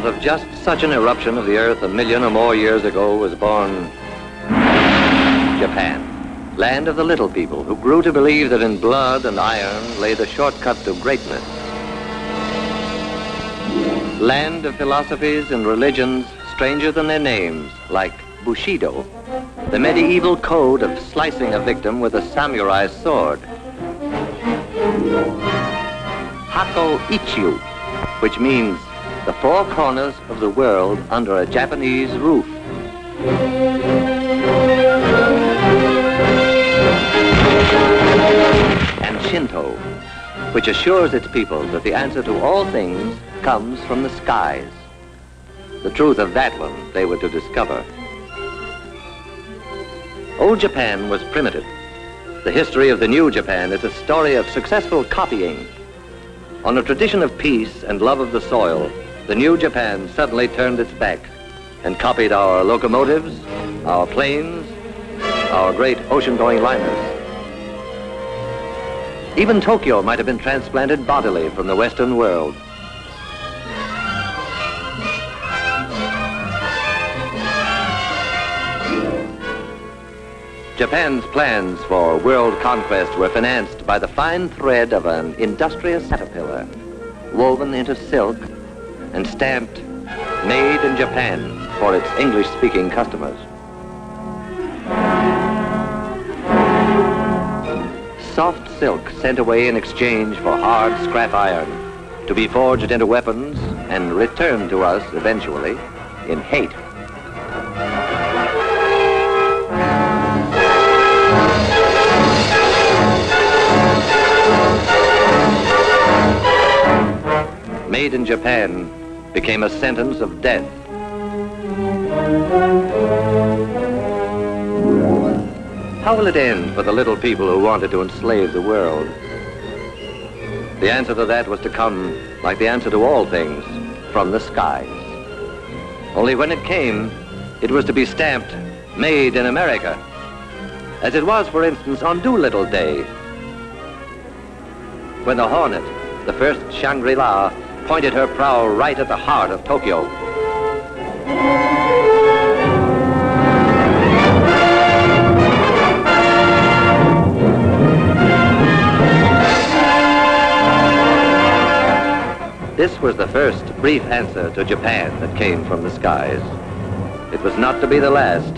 Out of just such an eruption of the earth 1 million or more years ago was born Japan, land of the little people who grew to believe that in blood and iron lay the shortcut to greatness. Land of philosophies and religions stranger than their names, like Bushido, the medieval code of slicing a victim with a samurai sword. Hako Ichiu, which means the four corners of the world under a Japanese roof. And Shinto, which assures its people that the answer to all things comes from the skies. The truth of that one they were to discover. Old Japan was primitive. The history of the new Japan is a story of successful copying. On a tradition of peace and love of the soil, the new Japan suddenly turned its back and copied our locomotives, our planes, our great ocean-going liners. Even Tokyo might have been transplanted bodily from the Western world. Japan's plans for world conquest were financed by the fine thread of an industrious caterpillar, woven into silk and stamped "Made in Japan" for its English-speaking customers. Soft silk sent away in exchange for hard scrap iron, to be forged into weapons and returned to us eventually in hate. Made in Japan became a sentence of death. How will it end for the little people who wanted to enslave the world? The answer to that was to come, like the answer to all things, from the skies. Only when it came, it was to be stamped, "Made in America," as it was, for instance, on Doolittle Day, when the Hornet, the first Shangri-La, pointed her prow right at the heart of Tokyo. This was the first brief answer to Japan that came from the skies. It was not to be the last.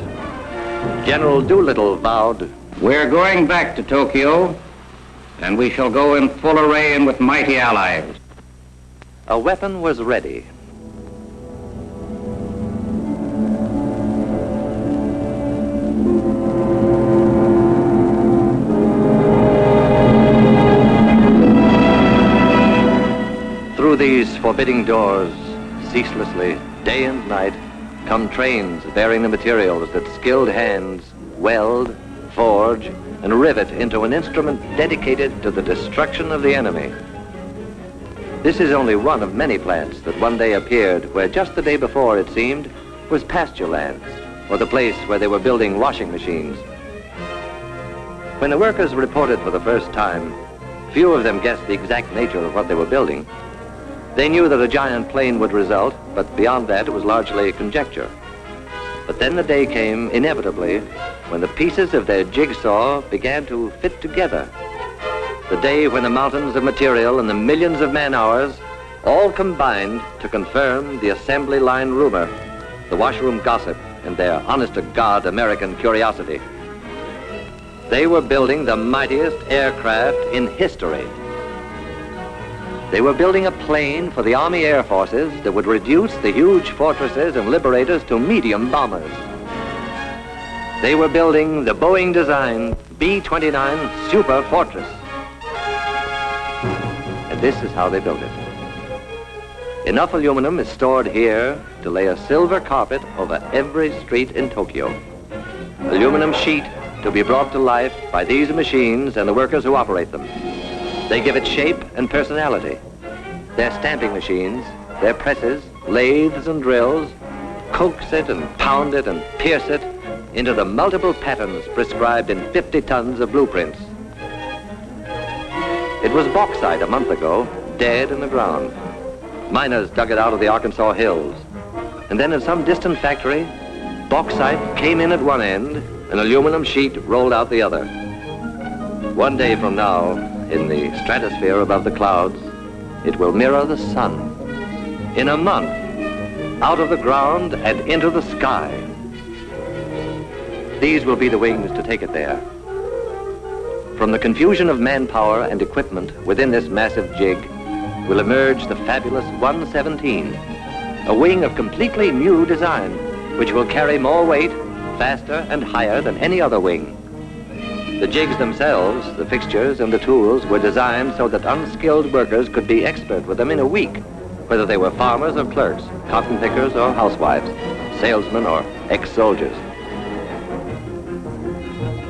General Doolittle vowed, "We're going back to Tokyo, and we shall go in full array and with mighty allies." a weapon was ready. Through these forbidding doors, ceaselessly, day and night, come trains bearing the materials that skilled hands weld, forge, and rivet into an instrument dedicated to the destruction of the enemy. This is only one of many plants that one day appeared where just the day before, it seemed, was pasture lands, or the place where they were building washing machines. When the workers reported for the first time, few of them guessed the exact nature of what they were building. They knew that a giant plane would result, but beyond that, it was largely conjecture. But then the day came, inevitably, when the pieces of their jigsaw began to fit together. The day when the mountains of material and the millions of man-hours all combined to confirm the assembly line rumor, the washroom gossip, and their honest-to-God American curiosity. They were building the mightiest aircraft in history. They were building a plane for the Army Air Forces that would reduce the huge fortresses and Liberators to medium bombers. They were building the Boeing-designed B-29 Super Fortress. And this is how they built it. Enough aluminum is stored here to lay a silver carpet over every street in Tokyo. Aluminum sheet to be brought to life by these machines and the workers who operate them. They give it shape and personality. Their stamping machines, their presses, lathes and drills, coax it and pound it and pierce it into the multiple patterns prescribed in 50 tons of blueprints. It was bauxite a month ago, dead in the ground. Miners dug it out of the Arkansas hills. And then in some distant factory, bauxite came in at one end and aluminum sheet rolled out the other. One day from now, in the stratosphere above the clouds, it will mirror the sun. In a month, out of the ground and into the sky. These will be the wings to take it there. From the confusion of manpower and equipment within this massive jig will emerge the fabulous 117, a wing of completely new design, which will carry more weight, faster and higher than any other wing. The jigs themselves, the fixtures and the tools were designed so that unskilled workers could be expert with them in a week, whether they were farmers or clerks, cotton pickers or housewives, salesmen or ex-soldiers.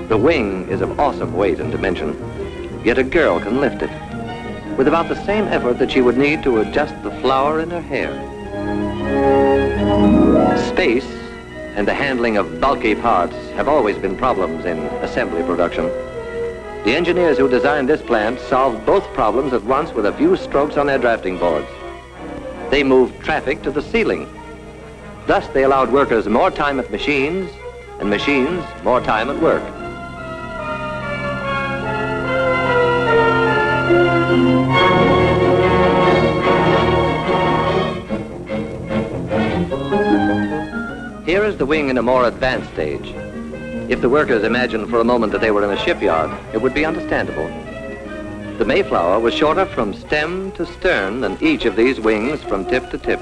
The wing is of awesome weight and dimension, yet a girl can lift it with about the same effort that she would need to adjust the flower in her hair. Space and the handling of bulky parts have always been problems in assembly production. The engineers who designed this plant solved both problems at once with a few strokes on their drafting boards. They moved traffic to the ceiling. Thus, they allowed workers more time at machines, and machines more time at work. Here is the wing in a more advanced stage. If the workers imagined for a moment that they were in a shipyard, it would be understandable. The Mayflower was shorter from stem to stern than each of these wings from tip to tip.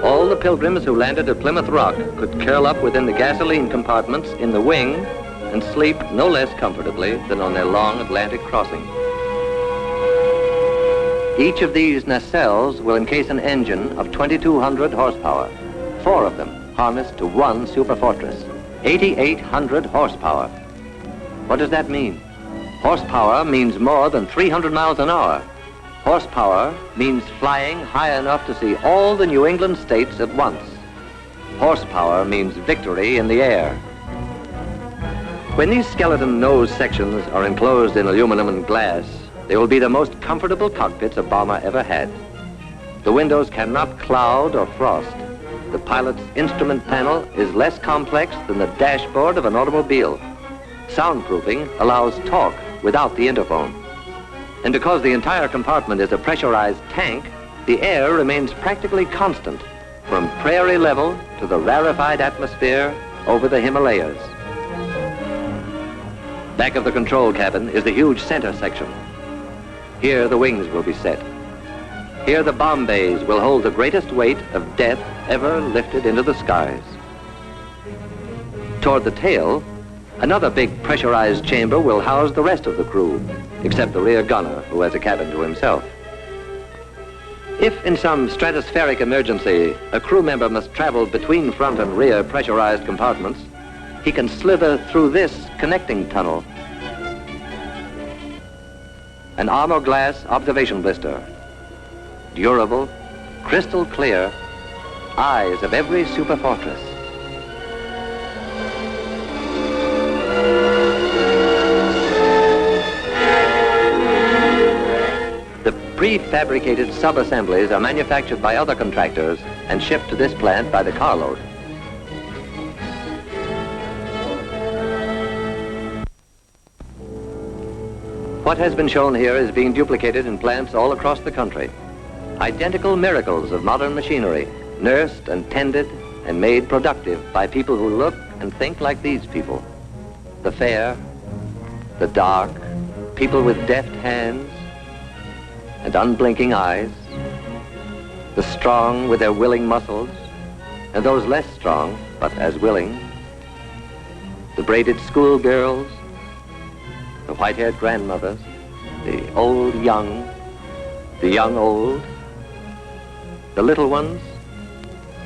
All the pilgrims who landed at Plymouth Rock could curl up within the gasoline compartments in the wing and sleep no less comfortably than on their long Atlantic crossing. Each of these nacelles will encase an engine of 2,200 horsepower, 4 of them harnessed to one superfortress, 8,800 horsepower. What does that mean? Horsepower means more than 300 miles an hour. Horsepower means flying high enough to see all the New England states at once. Horsepower means victory in the air. When these skeleton nose sections are enclosed in aluminum and glass, they will be the most comfortable cockpits a bomber ever had. The windows cannot cloud or frost. The pilot's instrument panel is less complex than the dashboard of an automobile. Soundproofing allows talk without the interphone. And because the entire compartment is a pressurized tank, the air remains practically constant from prairie level to the rarefied atmosphere over the Himalayas. Back of the control cabin is the huge center section. Here the wings will be set. Here the bomb bays will hold the greatest weight of death ever lifted into the skies. Toward the tail, another big pressurized chamber will house the rest of the crew, except the rear gunner, who has a cabin to himself. If in some stratospheric emergency, a crew member must travel between front and rear pressurized compartments, he can slither through this connecting tunnel. An armor glass observation blister. Durable, crystal clear, eyes of every superfortress. The prefabricated sub-assemblies are manufactured by other contractors and shipped to this plant by the carload. What has been shown here is being duplicated in plants all across the country. Identical miracles of modern machinery, nursed and tended and made productive by people who look and think like these people. The fair, the dark, people with deft hands and unblinking eyes, the strong with their willing muscles, and those less strong but as willing, the braided schoolgirls, the white-haired grandmothers, the old young, the young old, the little ones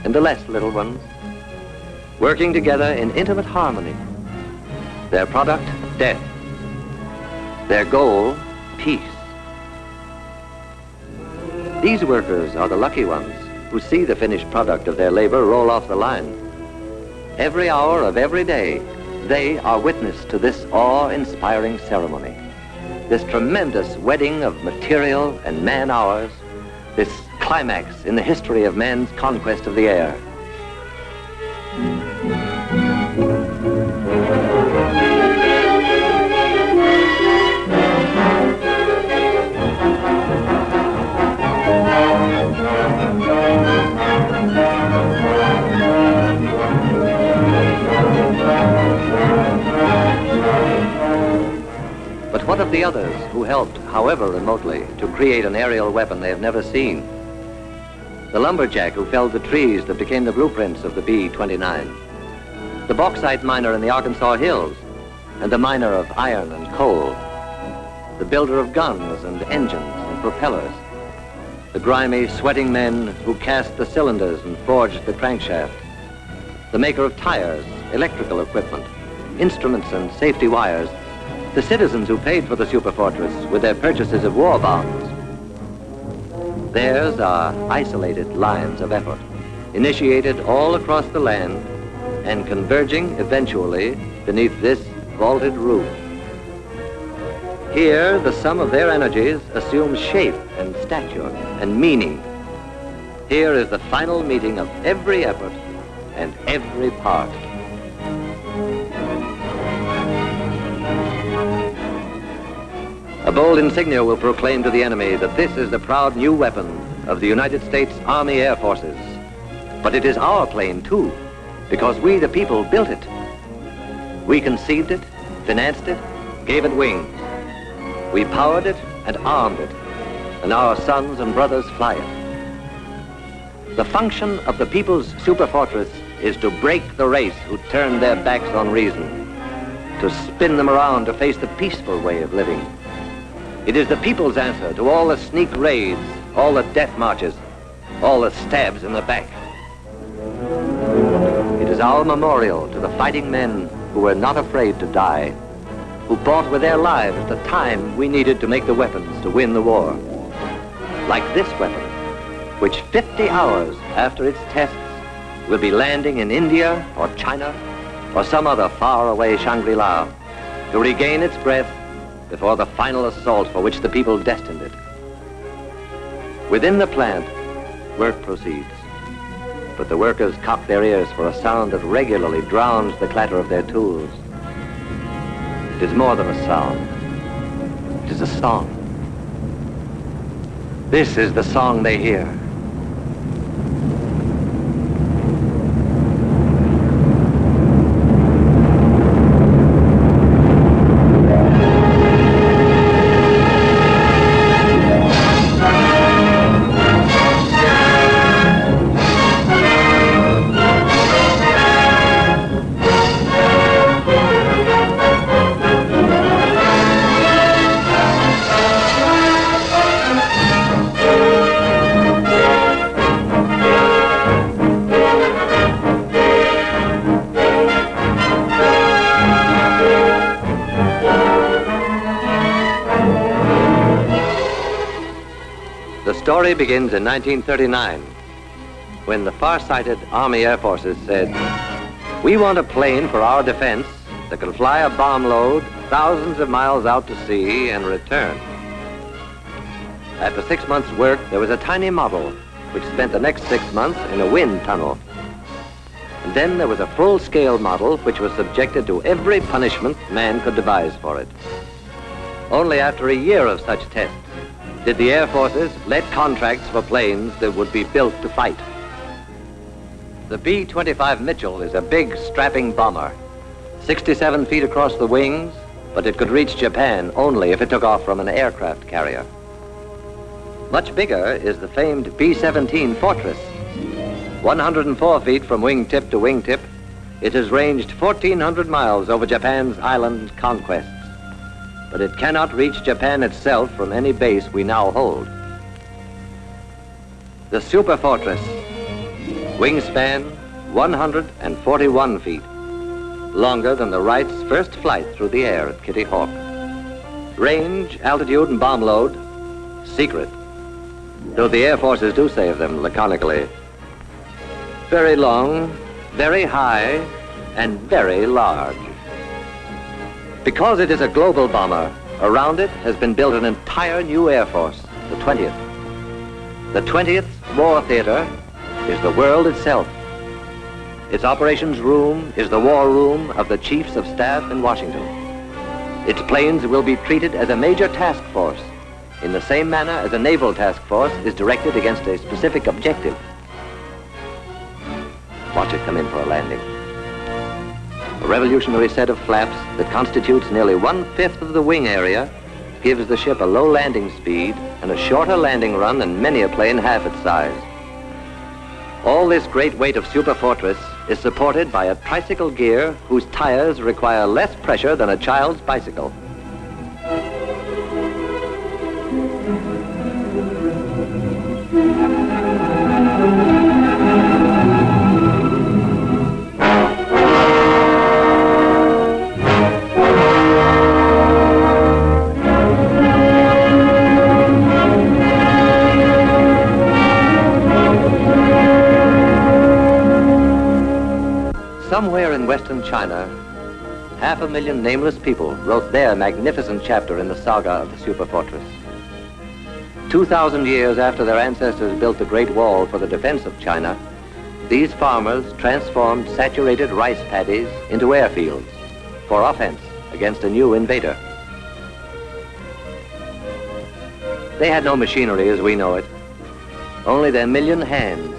and the less little ones, working together in intimate harmony. Their product, death. Their goal, peace. These workers are the lucky ones who see the finished product of their labor roll off the line. Every hour of every day, they are witness to this awe-inspiring ceremony, this tremendous wedding of material and man-hours, this climax in the history of man's conquest of the air. But what of the others who helped, however remotely, to create an aerial weapon they have never seen? The lumberjack who felled the trees that became the blueprints of the B-29. The bauxite miner in the Arkansas hills, and the miner of iron and coal. The builder of guns and engines and propellers. The grimy, sweating men who cast the cylinders and forged the crankshaft. The maker of tires, electrical equipment, instruments and safety wires. The citizens who paid for the superfortress with their purchases of war bonds. Theirs are isolated lines of effort, initiated all across the land and converging eventually beneath this vaulted roof. Here, the sum of their energies assumes shape and stature and meaning. Here is the final meeting of every effort and every part. A bold insignia will proclaim to the enemy that this is the proud new weapon of the United States Army Air Forces. But it is our plane, too, because we, the people, built it. We conceived it, financed it, gave it wings. We powered it and armed it, and our sons and brothers fly it. The function of the people's superfortress is to break the race who turned their backs on reason, to spin them around to face the peaceful way of living. It is the people's answer to all the sneak raids, all the death marches, all the stabs in the back. It is our memorial to the fighting men who were not afraid to die, who bought with their lives the time we needed to make the weapons to win the war. Like this weapon, which 50 hours after its tests will be landing in India or China or some other faraway Shangri-La to regain its breath before the final assault for which the people destined it. Within the plant, work proceeds, but the workers cock their ears for a sound that regularly drowns the clatter of their tools. It is more than a sound. It is a song. This is the song they hear. The story begins in 1939, when the far-sighted Army Air Forces said, "We want a plane for our defense that can fly a bomb load thousands of miles out to sea and return." After 6 months' work, there was a tiny model which spent the next 6 months in a wind tunnel. And then there was a full-scale model which was subjected to every punishment man could devise for it. Only after a year of such tests did the Air Forces let contracts for planes that would be built to fight. The B-25 Mitchell is a big, strapping bomber, 67 feet across the wings, but it could reach Japan only if it took off from an aircraft carrier. Much bigger is the famed B-17 Fortress. 104 feet from wingtip to wingtip, it has ranged 1,400 miles over Japan's island conquests. But it cannot reach Japan itself from any base we now hold. The Superfortress, wingspan 141 feet, longer than the Wrights' first flight through the air at Kitty Hawk. Range, altitude, and bomb load, secret, though the Air Forces do say of them laconically. Very long, very high, and very large. Because it is a global bomber, around it has been built an entire new Air Force, the 20th. The 20th War Theater is the world itself. Its operations room is the war room of the Chiefs of Staff in Washington. Its planes will be treated as a major task force in the same manner as a naval task force is directed against a specific objective. Watch it come in for a landing. A revolutionary set of flaps that constitutes nearly 1/5 of the wing area gives the ship a low landing speed and a shorter landing run than many a plane half its size. All this great weight of Superfortress is supported by a tricycle gear whose tires require less pressure than a child's bicycle. Somewhere in Western China, 500,000 nameless people wrote their magnificent chapter in the saga of the Superfortress. 2,000 years after their ancestors built the Great Wall for the defense of China, these farmers transformed saturated rice paddies into airfields for offense against a new invader. They had no machinery as we know it, only their million hands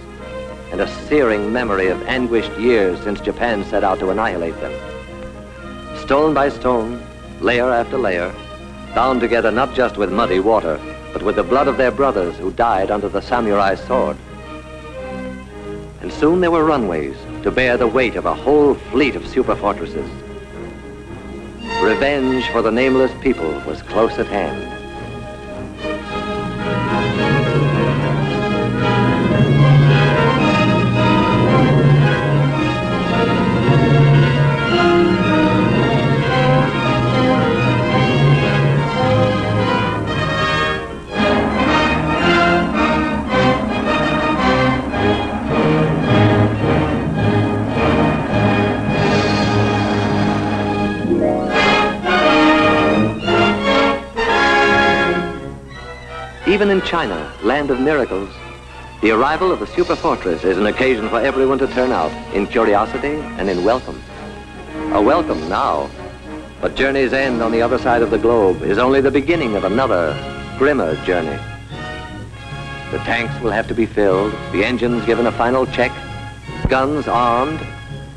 and a searing memory of anguished years since Japan set out to annihilate them. Stone by stone, layer after layer, bound together not just with muddy water, but with the blood of their brothers who died under the samurai sword. And soon there were runways to bear the weight of a whole fleet of superfortresses. Revenge for the nameless people was close at hand. Even in China, land of miracles, the arrival of the Superfortress is an occasion for everyone to turn out in curiosity and in welcome. A welcome now, but journey's end on the other side of the globe is only the beginning of another, grimmer journey. The tanks will have to be filled, the engines given a final check, guns armed,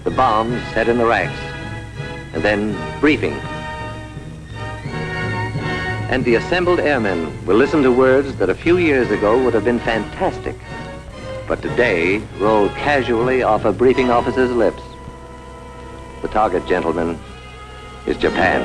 the bombs set in the racks, and then briefing. And the assembled airmen will listen to words that a few years ago would have been fantastic, but today roll casually off a briefing officer's lips. The target, gentlemen, is Japan.